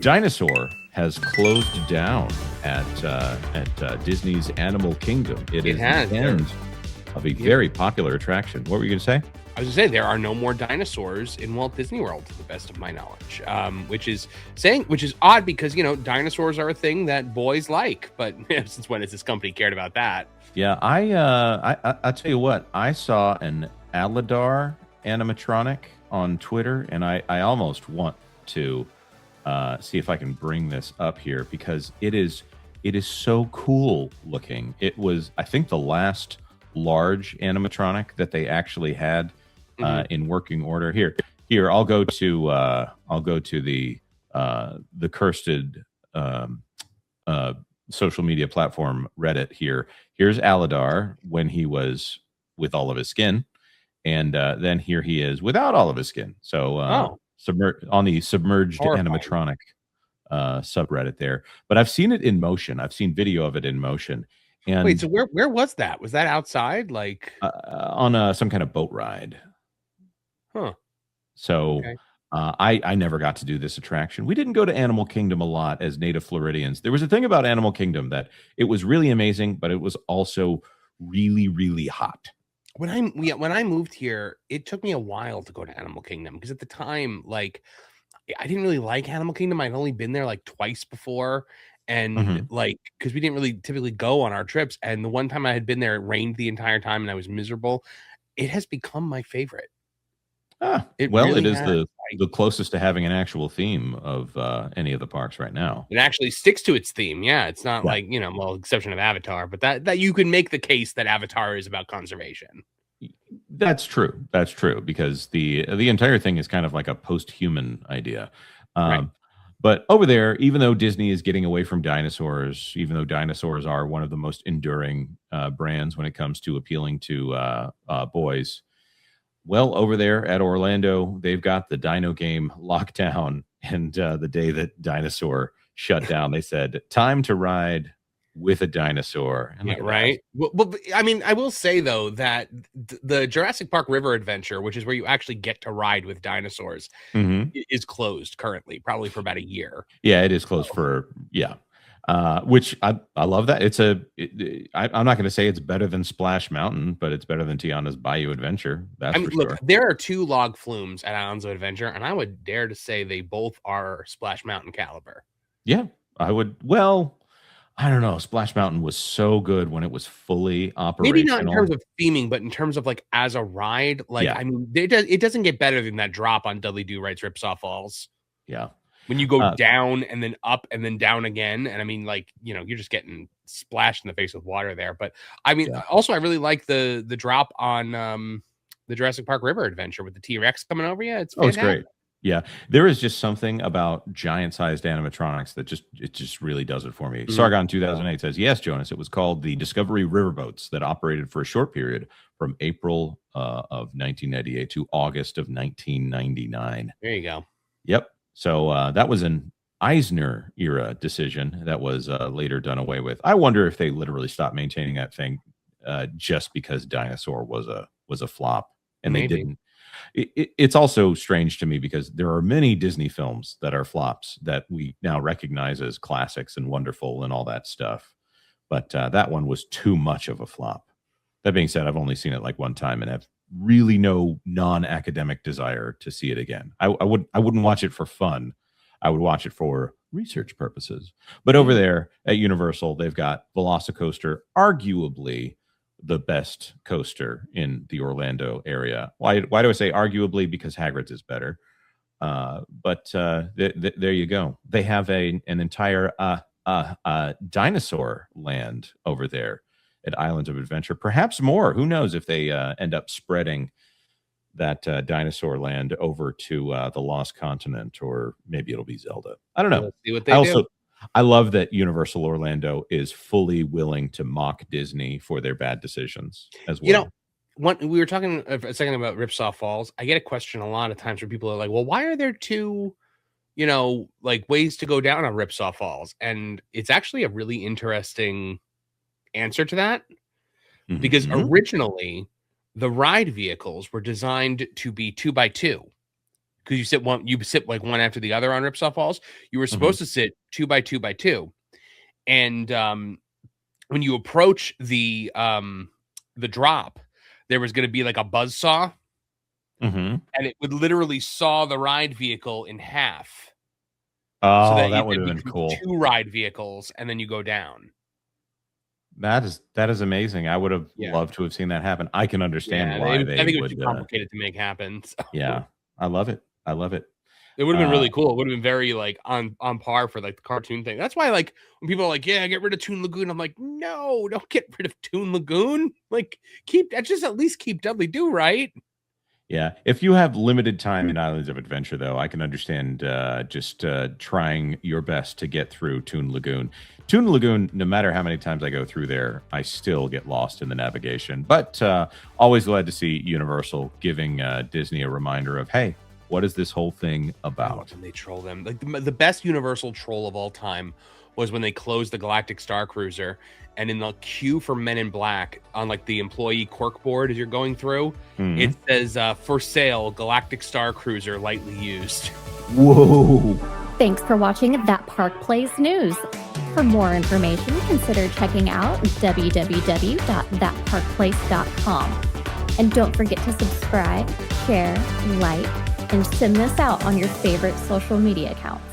Dinosaur has closed down at Disney's Animal Kingdom. It is has. the end of a very popular attraction. What were you going to say? I was going to say there are no more dinosaurs in Walt Disney World, to the best of my knowledge. Which is odd because dinosaurs are a thing that boys like, but since when has this company cared about that? Yeah, I tell you what, I saw an Aladar animatronic on Twitter, and I almost want to see if I can bring this up here because it is so cool looking. It was, I think, the last large animatronic that they actually had in working order. Here, I'll go to the cursed social media platform Reddit. Here's Aladar when he was with all of his skin, and then here he is without all of his skin. So on the submerged animatronic subreddit there. But I've seen it in motion. I've seen video of it in motion. And wait, so where was that? Was that outside, like on some kind of boat ride? Huh. So okay. I never got to do this attraction. We didn't go to Animal Kingdom a lot as native Floridians. There was a thing about Animal Kingdom that it was really amazing, but it was also really, really hot. When I moved here, it took me a while to go to Animal Kingdom because at the time, like, I didn't really like Animal Kingdom. I'd only been there like twice before, and like because we didn't really typically go on our trips. And the one time I had been there, it rained the entire time, and I was miserable. It has become my favorite. It is the closest to having an actual theme of any of the parks right now. It actually sticks to its theme. Yeah, it's not like exception of Avatar, but that you can make the case that Avatar is about conservation. That's true. That's true because the entire thing is kind of like a post-human idea. Right. But over there, even though Disney is getting away from dinosaurs, even though dinosaurs are one of the most enduring brands when it comes to appealing to boys. Well, over there at Orlando, they've got the Dino game locked down. And the day that Dinosaur shut down, they said, time to ride with a dinosaur. Yeah, right. Well, I mean, I will say, though, that the Jurassic Park River Adventure, which is where you actually get to ride with dinosaurs, is closed currently, probably for about a year. Yeah, it is closed which I love that. I'm not going to say it's better than Splash Mountain, but it's better than Tiana's Bayou Adventure. That's for sure. Look, there are two log flumes at Islands of Adventure, and I would dare to say they both are Splash Mountain caliber. Yeah, I would. Well, I don't know. Splash Mountain was so good when it was fully operational. Maybe not in terms of theming, but in terms of like as a ride. Like, I mean, it doesn't get better than that drop on Dudley Do Right's Ripsaw Falls. Yeah. When you go down and then up and then down again. And I mean, like, you're just getting splashed in the face with water there. But I mean, also, I really like the drop on the Jurassic Park River Adventure with the T-Rex coming over you. It's great. Yeah, there is just something about giant-sized animatronics that just really does it for me. Sargon 2008 says, yes, Jonas, it was called the Discovery Riverboats that operated for a short period from April of 1998 to August of 1999. There you go. Yep. So that was an Eisner era decision that was later done away with. I wonder if they literally stopped maintaining that thing just because Dinosaur was a flop, and they didn't. It's also strange to me because there are many Disney films that are flops that we now recognize as classics and wonderful and all that stuff. But that one was too much of a flop. That being said, I've only seen it like one time and have really no non-academic desire to see it again. I wouldn't watch it for fun. I would watch it for research purposes. But over there at Universal, they've got Velocicoaster, arguably the best coaster in the Orlando area. Why do I say arguably? Because Hagrid's is better. But there you go. They have an entire dinosaur land over there at Islands of Adventure. Perhaps more. Who knows if they end up spreading that dinosaur land over to the Lost Continent, or maybe it'll be Zelda. I don't know. Let's see what they do. I love that Universal Orlando is fully willing to mock Disney for their bad decisions as well. We were talking a second about Ripsaw Falls. I get a question a lot of times where people are like, well, why are there two, like ways to go down on Ripsaw Falls? And it's actually a really interesting answer to that because originally the ride vehicles were designed to be 2x2. because you sit like one after the other on ripsaw falls. You were supposed to sit 2 by 2 by 2, and when you approach the drop, there was going to be like a buzz saw, and it would literally saw the ride vehicle in half. Oh, so that would have been cool. 2 ride vehicles, and then you go down. That is amazing. I would have loved to have seen that happen. I can understand why I think it was too complicated to make happen. So. Yeah, I love it. I love it. It would have been really cool. It would have been very like on par for like the cartoon thing. That's why like when people are like, "Yeah, get rid of Toon Lagoon," I'm like, "No, don't get rid of Toon Lagoon. Like just at least keep Dudley Do, right?" Yeah. If you have limited time in Islands of Adventure, though, I can understand just trying your best to get through Toon Lagoon. Toon Lagoon, no matter how many times I go through there, I still get lost in the navigation. But always glad to see Universal giving Disney a reminder of, hey, what is this whole thing about? And they troll them. Like the best Universal troll of all time was when they closed the Galactic Star Cruiser, and in the queue for Men in Black on like the employee cork board as you're going through, it says for sale Galactic Star Cruiser lightly used. Whoa. Thanks for watching That Park Plays News. For more information, consider checking out www.thatparkplace.com. And don't forget to subscribe, share, like, and send this out on your favorite social media accounts.